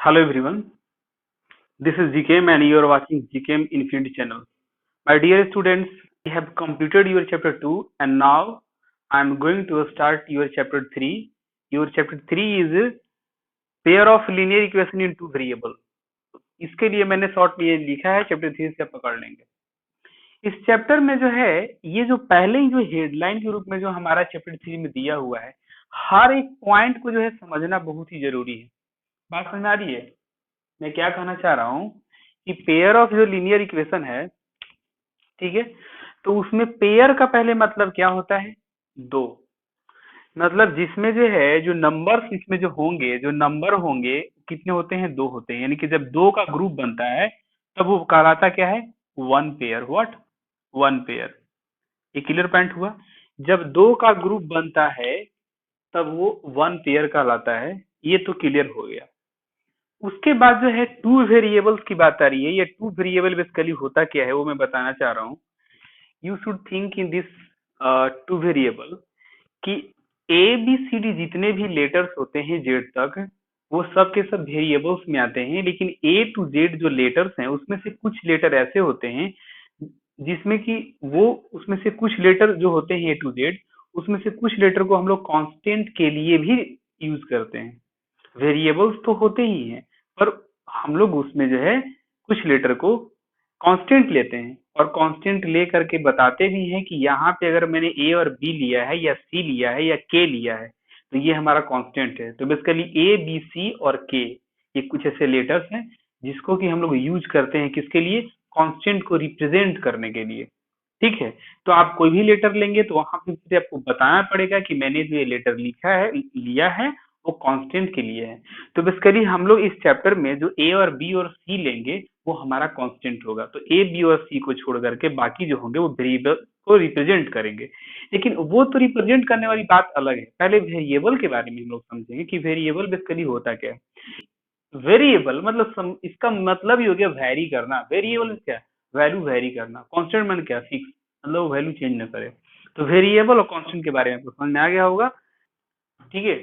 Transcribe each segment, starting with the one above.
Hello everyone, this is GKM and you are watching GKM Infinity channel. My dear students, I have completed your chapter 2 and now I am going to start your chapter 3. Your chapter 3 is pair of linear equation in two variable. इसके लिए मैंने short में ये लिखा है, chapter 3 से आप पकड़ लेंगे। इस चैप्टर में जो है ये जो पहले ही जो हेडलाइन के रूप में जो हमारा चैप्टर 3 में दिया हुआ है, हर एक पॉइंट को जो है समझना बहुत ही जरूरी है। बात समझ आ रही है? मैं क्या कहना चाह रहा हूँ कि पेयर ऑफ जो लीनियर इक्वेशन है, ठीक है, तो उसमें पेयर का पहले मतलब क्या होता है? दो। मतलब जिसमें जो है जो नंबर्स इसमें जो होंगे, जो नंबर होंगे कितने होते हैं? दो होते हैं। यानी कि जब दो का ग्रुप बनता है तब वो कहलाता क्या है? One pair. What? One pair. ये क्लियर पॉइंट हुआ? जब दो का ग्रुप बनता है तब वो वन पेयर कहलाता है। ये तो क्लियर हो गया। उसके बाद जो है टू वेरिएबल्स की बात आ रही है। ये टू वेरिएबल बेसिकली होता क्या है वो मैं बताना चाह रहा हूँ। You should think in this two variable कि ए बी सी डी जितने भी लेटर्स होते हैं जेड तक, वो सब के सब वेरिएबल्स में आते हैं। लेकिन ए टू जेड जो लेटर्स हैं उसमें से कुछ लेटर ऐसे होते हैं जिसमें कि वो उसमें से कुछ लेटर जो होते हैं ए टू जेड, उसमें से कुछ लेटर को हम लोग कांस्टेंट के लिए भी यूज करते हैं। वेरिएबल्स तो होते ही हैं पर हम लोग उसमें जो है कुछ लेटर को कांस्टेंट लेते हैं और कांस्टेंट ले करके बताते भी हैं कि यहाँ पे अगर मैंने ए और बी लिया है या सी लिया है या के लिया है तो ये हमारा कांस्टेंट है। तो बेसिकली ए बी सी और के ये कुछ ऐसे लेटर्स हैं जिसको कि हम लोग यूज करते हैं किसके लिए? कांस्टेंट को रिप्रेजेंट करने के लिए। ठीक है, तो आप कोई भी लेटर लेंगे तो वहां पे आपको बताना पड़ेगा कि मैंने जो ये लेटर लिखा है लिया है वो कांस्टेंट के लिए है। तो बेसिकली हम लोग इस चैप्टर में जो ए और बी और सी लेंगे वो हमारा कांस्टेंट होगा। तो ए बी और सी को छोड़ करके बाकी जो होंगे वो वेरिएबल को रिप्रेजेंट करेंगे। लेकिन वो तो रिप्रेजेंट करने वाली बात अलग है। पहले वेरिएबल के बारे में हम लोग समझेंगे कि वेरिएबल बेसिकली होता क्या है। वेरिएबल मतलब इसका मतलब ही हो गया वैरी करना। वेरिएबल क्या? वैल्यू वैरी करना। कांस्टेंट मान क्या? फिक्स, मतलब वो वैल्यू चेंज न करे। तो वेरिएबल और कांस्टेंट के बारे में आपको समझ में आ गया होगा। ठीक है,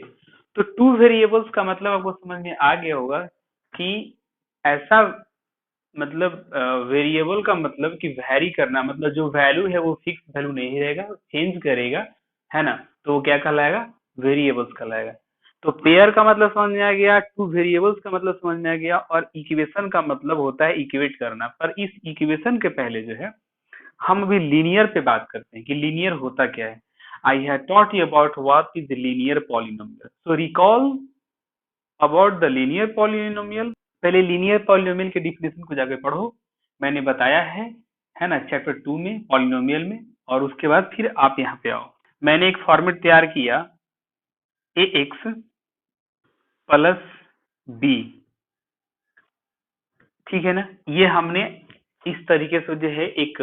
तो टू वेरिएबल्स का मतलब आपको समझ में आ गया होगा कि ऐसा मतलब वेरिएबल का मतलब कि वैरी करना, मतलब जो वैल्यू है वो फिक्स वैल्यू नहीं रहेगा, चेंज करेगा, है ना? तो वो क्या कहलाएगा? वेरिएबल्स कहलाएगा। तो पेयर का मतलब समझ में आ गया, टू वेरिएबल्स का मतलब समझ में आ गया, और इक्वेशन का मतलब होता है इक्वेट करना। पर इस इक्वेशन के पहले जो है हम अभी लीनियर पे बात करते हैं कि लीनियर होता क्या है। I have taught you about what is linear polynomial. So recall about the linear polynomial. पहले लीनियर पॉलिनोमियल के डिफिनेशन को जाके पढ़ो, मैंने बताया है ना, चैप्टर 2 में पॉलिनोमियल में। और उसके बाद फिर आप यहाँ पे आओ। मैंने एक फॉर्मेट तैयार किया, ए एक्स प्लस बी, ठीक है ना। ये हमने इस तरीके से जो है एक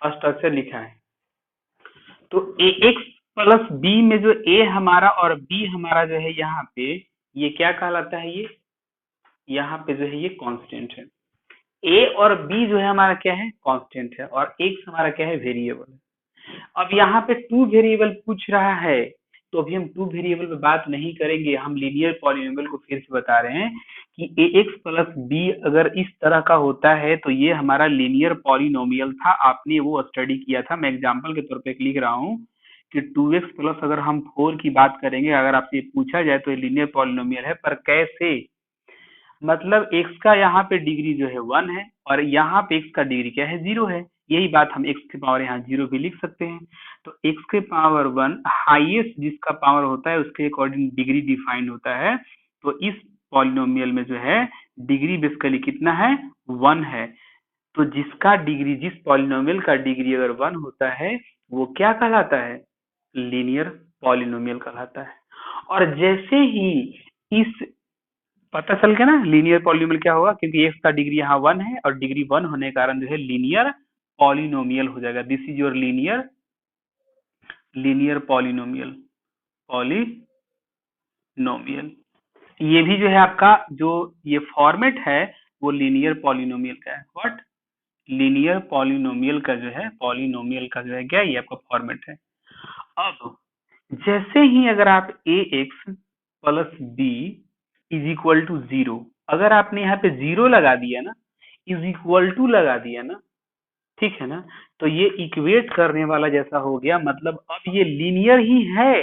स्ट्रक्चर लिखा है। तो ए एक्स प्लस बी में जो ए हमारा और बी हमारा जो है यहाँ पे ये क्या कहलाता है? ये यहाँ पे जो है ये कांस्टेंट है। ए और बी जो है हमारा क्या है? कांस्टेंट है। और एक्स हमारा क्या है? वेरिएबल है। अब यहाँ पे टू वेरिएबल पूछ रहा है तो अभी हम टू वेरिएबल पे बात नहीं करेंगे, हम लीनियर पॉलिनोमियल को फिर से बता रहे हैं कि ए एक्स प्लस बी अगर इस तरह का होता है तो ये हमारा लीनियर पॉलिनोमियल था। आपने वो स्टडी किया था। मैं एग्जाम्पल के तौर पे लिख रहा हूँ कि 2x प्लस अगर हम 4 की बात करेंगे, अगर आपसे पूछा जाए तो ये लीनियर पॉलिनोमियल है। पर कैसे? मतलब x का यहाँ पे डिग्री जो है 1 है और यहाँ पे x का डिग्री क्या है? 0 है। यही बात हम x के पावर यहाँ 0 भी लिख सकते हैं। तो x के पावर 1 हाईएस्ट जिसका पावर होता है उसके अकॉर्डिंग डिग्री डिफाइंड होता है। तो इस पॉलिनोमियल में जो है डिग्री बेसिकली कितना है? 1 है। तो जिसका डिग्री, जिस पॉलिनोमियल का डिग्री अगर 1 होता है वो क्या कहलाता है? लीनियर पॉलिनोमियल कहलाता है। और जैसे ही इस पता चल गया ना लीनियर पॉलिनोमियल क्या होगा, क्योंकि एक्स का डिग्री यहाँ 1 है और डिग्री 1 होने के कारण जो है लीनियर पॉलिनोमियल हो जाएगा। This is your linear polynomial. ये भी जो है आपका जो ये फॉर्मेट है वो लीनियर पॉलिनोमियल का है। व्हाट? लीनियर पॉलिनोमियल का जो है, पॉलिनोमियल का जो है क्या, ये आपका फॉर्मेट है। अब जैसे ही अगर आप A x plus B is equal to 0, अगर आपने यहाँ पे जीरो लगा दिया ना, इज इक्वल टू लगा दिया ना, ठीक है ना, तो ये इक्वेट करने वाला जैसा हो गया, मतलब अब ये लीनियर ही है,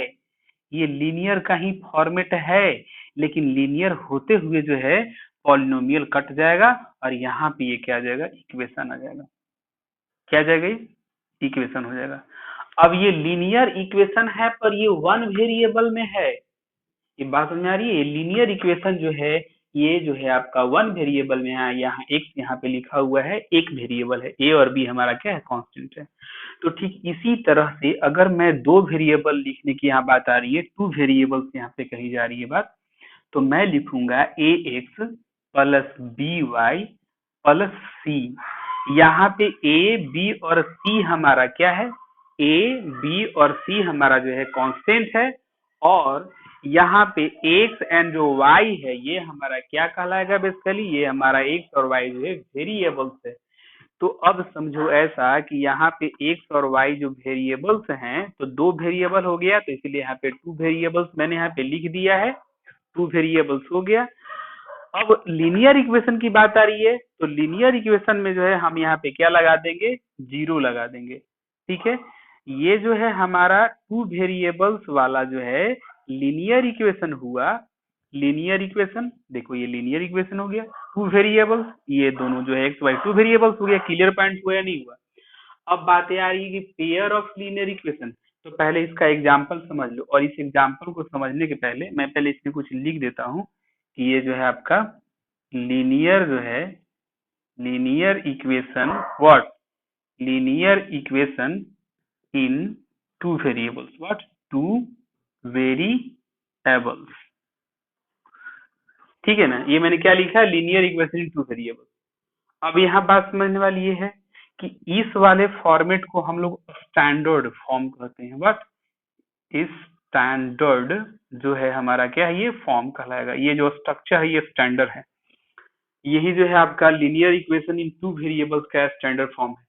ये लीनियर का ही फॉर्मेट है, लेकिन लीनियर होते हुए जो है पॉलिनोमियल कट जाएगा और यहाँ पे ये क्या आ जाएगा, इक्वेशन आ जाएगा। क्या आ जाएगा, ये इक्वेशन हो जाएगा। अब ये लीनियर इक्वेशन है पर ये वन वेरिएबल में है, ये बात समझ में आ रही है। ये लीनियर इक्वेशन जो है ये जो है आपका वन वेरिएबल में है, यहाँ एक्स यहाँ पे लिखा हुआ है, एक वेरिएबल है, ए और बी हमारा क्या है, कांस्टेंट है। तो ठीक इसी तरह से अगर मैं दो वेरिएबल लिखने की यहाँ बात आ रही है, टू वेरिएबल्स यहाँ पे कही जा रही है बात, तो मैं लिखूंगा A x plus B Y plus C. यहाँ पे ए बी और सी हमारा क्या है, ए बी और सी हमारा जो है कांस्टेंट है, और यहाँ पे एक्स एंड जो वाई है ये हमारा क्या कहलाएगा, बेसिकली ये हमारा एक्स और वाई जो है वेरिएबल्स है। तो अब समझो ऐसा कि यहाँ पे एक्स और वाई जो वेरिएबल्स हैं, तो दो वेरिएबल हो गया, तो इसीलिए यहाँ पे टू वेरिएबल्स मैंने यहाँ पे लिख दिया है, टू वेरिएबल्स हो गया। अब लीनियर इक्वेशन की बात आ रही है, तो लीनियर इक्वेशन में जो है हम यहाँ पे क्या लगा देंगे, जीरो लगा देंगे, ठीक है। ये जो है हमारा टू वेरिएबल्स वाला जो है लीनियर इक्वेशन हुआ। लीनियर इक्वेशन देखो, ये लीनियर इक्वेशन हो गया, टू वेरिएबल्स, ये दोनों जो है एक्स वाई टू वेरिएबल्स हो गया। क्लियर पॉइंट हुआ या नहीं हुआ। अब बातें आ रही है कि पेयर ऑफ लीनियर इक्वेशन, तो पहले इसका एग्जांपल समझ लो, और इस एग्जांपल को समझने के पहले मैं पहले इसमें कुछ लिख देता हूँ कि ये जो है आपका लीनियर जो है, linear equation what, linear equation in two variables, what, two variables, ठीक है ना। ये मैंने क्या लिखा है, linear equation in two variables. अब यहाँ बात समझने वाली ये है कि इस वाले फॉर्मेट को हम लोग स्टैंडर्ड फॉर्म कहते हैं, व्हाट, इस स्टैंडर्ड जो है हमारा क्या है, ये फॉर्म कहलाएगा। ये जो स्ट्रक्चर है ये स्टैंडर्ड है, यही जो है आपका linear equation in two variables का स्टैंडर्ड फॉर्म है।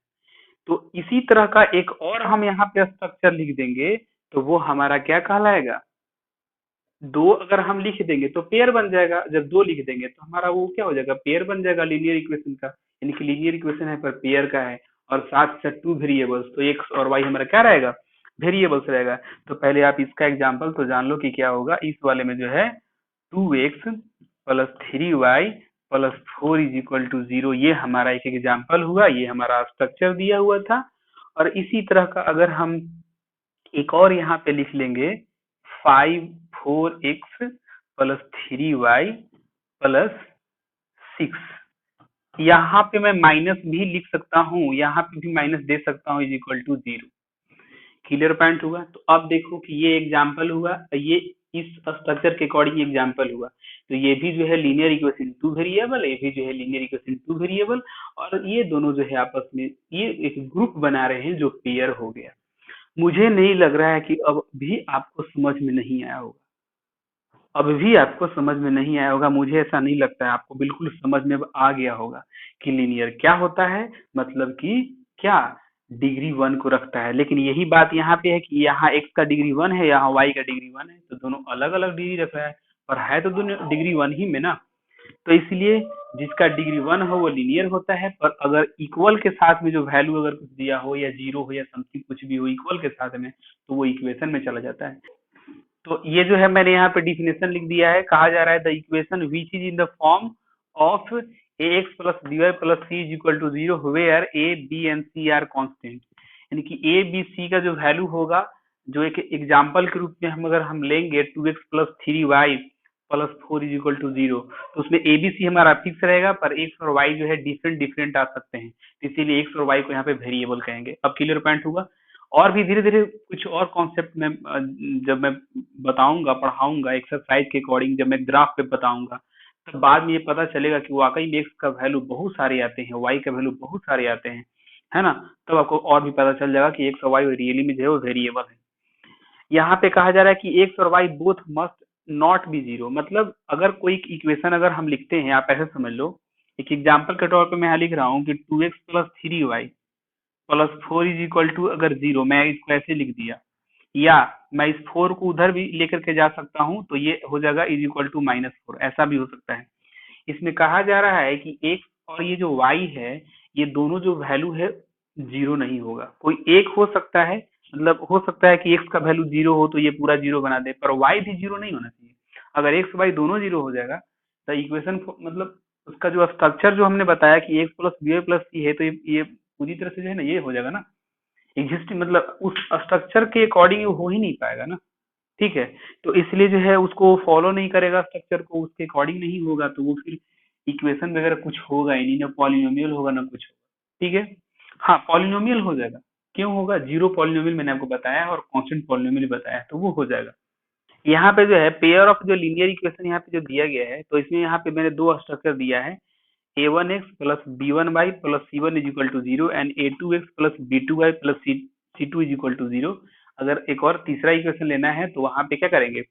तो इसी तरह का एक और हम यहाँ पे स्ट्रक्चर लिख देंगे, तो वो हमारा क्या कहलाएगा, दो अगर हम लिख देंगे तो पेयर बन जाएगा, जब दो लिख देंगे तो हमारा वो क्या हो जाएगा, पेयर बन जाएगा लीनियर इक्वेशन का। यानी कि लीनियर इक्वेशन है पर पेयर का है, और साथ साथ टू वेरिएबल्स, तो एक्स और वाई हमारा क्या रहेगा, वेरिएबल्स रहेगा। तो पहले आप इसका एग्जांपल तो जान लो कि क्या होगा। इस वाले में जो है 2x plus 3y plus 4 is equal to 0, ये हमारा एक एग्जांपल हुआ, ये हमारा स्ट्रक्चर दिया हुआ था। और इसी तरह का अगर हम एक और यहाँ पे लिख लेंगे, 4x प्लस 3y प्लस 6, यहाँ पे मैं माइनस भी लिख सकता हूँ, यहाँ पे भी माइनस दे सकता हूँ, is equal to 0। Clear point हुआ। तो अब देखो कि ये एग्जाम्पल हुआ, ये इस स्ट्रक्चर के अकॉर्डिंग एग्जाम्पल हुआ, तो ये भी जो है लीनियर इक्वेशन टू वेरिएबल, ये भी जो है लीनियर इक्वेशन टू वेरिएबल, और ये दोनों जो है आपस में ये एक ग्रुप बना रहे हैं जो पेयर हो गया। मुझे नहीं लग रहा है कि अब भी आपको समझ में नहीं आया होगा, अब भी आपको समझ में नहीं आया होगा, मुझे ऐसा नहीं लगता है, आपको बिल्कुल समझ में अब आ गया होगा कि लीनियर क्या होता है, मतलब कि क्या डिग्री वन को रखता है। लेकिन यही बात यहाँ पे है कि यहाँ एक्स का डिग्री वन है, यहाँ वाई का डिग्री वन है, तो दोनों अलग अलग डिग्री रख रहा है, और है तो दोनों डिग्री वन ही में ना। तो इसलिए जिसका डिग्री वन हो वो लीनियर होता है, पर अगर इक्वल के साथ में जो वैल्यू अगर कुछ दिया हो, या जीरो हो, या समथिंग कुछ भी हो इक्वल के साथ में, तो वो इक्वेशन में चला जाता है। तो ये जो है मैंने यहाँ पे डिफिनेशन लिख दिया है, कहा जा रहा है the equation which is in the form of a x plus d y plus c is equal to 0 where a b and c are constant. यानी कि ए बी सी का जो वैल्यू होगा, जो एक एग्जाम्पल के रूप में हम अगर हम लेंगे 2x plus 3y plus 4 is equal to 0, तो उसमें ए बी सी हमारा फिक्स रहेगा, पर एक्स और वाई जो है डिफरेंट डिफरेंट आ सकते हैं, इसीलिए एक्स और वाई को यहाँ पे वेरिएबल कहेंगे। अब क्लियर पॉइंट हुआ। और भी धीरे धीरे कुछ और कॉन्सेप्ट में जब मैं बताऊंगा, पढ़ाऊंगा एक्सरसाइज के अकॉर्डिंग, जब मैं ग्राफ पे बताऊंगा, तब बाद में ये पता चलेगा कि वाकई में एक्स का वैल्यू बहुत सारे आते हैं, वाई का वैल्यू बहुत सारे आते हैं, है ना। तब आपको और भी पता चल जाएगा कि एक्स और वाई रियली में जो है वो वेरिएबल है। यहाँ पे कहा जा रहा है कि एक्स और y both must not be zero, मतलब अगर कोई इक्वेशन अगर हम लिखते हैं, आप ऐसे समझ लो, एक एग्जाम्पल के तौर पे मैं यहाँ लिख रहा हूँ कि 2x plus 3y plus 4 is equal to अगर 0, मैं इसको ऐसे लिख दिया, या मैं इस 4 को उधर भी लेकर के जा सकता हूँ, तो ये हो जाएगा इज इक्वल टू -4, ऐसा भी हो सकता है। इसमें कहा जा रहा है कि x और ये जो y है, ये दोनों जो वैल्यू है जीरो नहीं होगा। कोई एक हो सकता है, मतलब हो सकता है कि x का वैल्यू जीरो हो तो ये पूरा जीरो बना दे, पर y भी जीरो नहीं होना चाहिए। अगर x y दोनों जीरो हो जाएगा तो इक्वेशन मतलब उसका जो स्ट्रक्चर जो हमने बताया कि x प्लस बी प्लस सी है, तो ये पूरी तरह से जो है ना ये हो जाएगा ना एग्जिस्ट, मतलब उस स्ट्रक्चर के अकॉर्डिंग हो ही नहीं पाएगा ना। ठीक है, तो इसलिए जो है उसको फॉलो नहीं करेगा, स्ट्रक्चर को उसके अकॉर्डिंग नहीं होगा, तो वो फिर इक्वेशन वगैरह कुछ होगा ही नहीं, ना पॉलिनोमियल होगा ना कुछ होगा। ठीक है, हाँ पॉलिनोमियल हो जाएगा। क्यों होगा? जीरो पॉलिनोमियल मैंने आपको बताया और कांस्टेंट पॉलिनोमियल बताया, तो वो हो जाएगा। यहाँ पे जो है पेयर ऑफ जो लीनियर इक्वेशन यहाँ पे जो दिया गया है, तो इसमें यहाँ पे मैंने दो स्ट्रक्चर दिया है, a1x plus b1y plus c1 is equal to zero and a2x plus b2y plus c2 is equal to zero. अगर एक और तीसरा इक्वेशन लेना है तो वहां पे क्या करेंगे,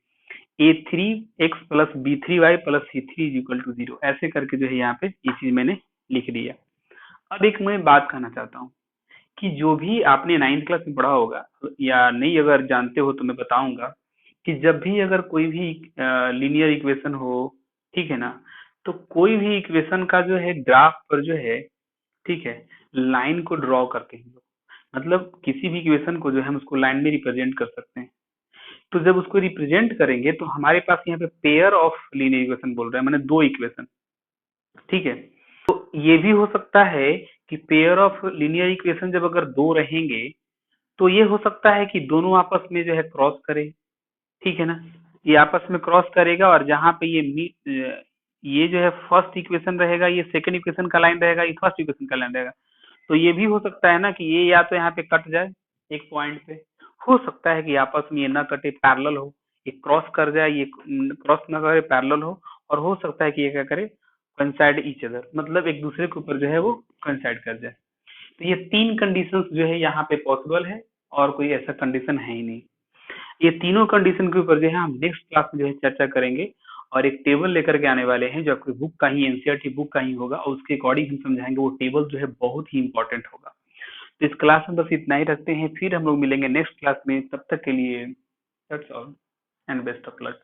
a3x plus b3y plus c3 is equal to zero, ऐसे करके जो है यहाँ पे ये चीज मैंने लिख दिया। अब एक मैं बात कहना चाहता हूँ कि जो भी आपने नाइन्थ क्लास में पढ़ा होगा या नहीं, अगर जानते हो तो मैं बताऊंगा कि जब भी अगर कोई भी लीनियर इक्वेशन हो, ठीक है ना, तो कोई भी इक्वेशन का जो है ग्राफ पर जो है, ठीक है, लाइन को ड्रॉ करके हम लोग, मतलब किसी भी इक्वेशन को जो है हम उसको लाइन में रिप्रेजेंट कर सकते हैं। तो जब उसको रिप्रेजेंट करेंगे तो हमारे पास यहाँ पे पेयर ऑफ लीनियर इक्वेशन बोल रहे हैं, मैंने दो इक्वेशन, ठीक है। तो ये भी हो सकता है कि पेयर ऑफ लीनियर इक्वेशन जब अगर दो रहेंगे तो ये हो सकता है कि दोनों आपस में जो है क्रॉस करे, ठीक है ना, ये आपस में क्रॉस करेगा और जहां पे ये जो है फर्स्ट इक्वेशन रहेगा, ये सेकंड इक्वेशन का लाइन रहेगा, ये फर्स्ट इक्वेशन का लाइन रहेगा। तो ये भी हो सकता है ना कि ये या तो यहाँ पे कट जाए एक पॉइंट पे, हो सकता है कि आपस में ये ना कटे, पैरेलल हो, ये क्रॉस कर जाए, ये क्रॉस ना करे, पैरेलल हो, और हो सकता है कि ये क्या करे, कंसाइड ईच अदर, मतलब एक दूसरे के ऊपर जो है वो कंसाइड कर जाए। तो ये तीन कंडीशंस जो है यहाँ पे पॉसिबल है, और कोई ऐसा कंडीशन है ही नहीं। ये तीनों कंडीशन के ऊपर जो है हम नेक्स्ट क्लास में जो है चर्चा करेंगे, और एक टेबल लेकर के आने वाले हैं जो आपकी बुक का ही, एनसीईआरटी बुक का ही होगा, और उसके अकॉर्डिंग हम समझाएंगे। वो टेबल जो है बहुत ही इंपॉर्टेंट होगा। तो इस क्लास में बस इतना ही रखते हैं, फिर हम लोग मिलेंगे नेक्स्ट क्लास में। तब तक के लिए that's all and best of luck.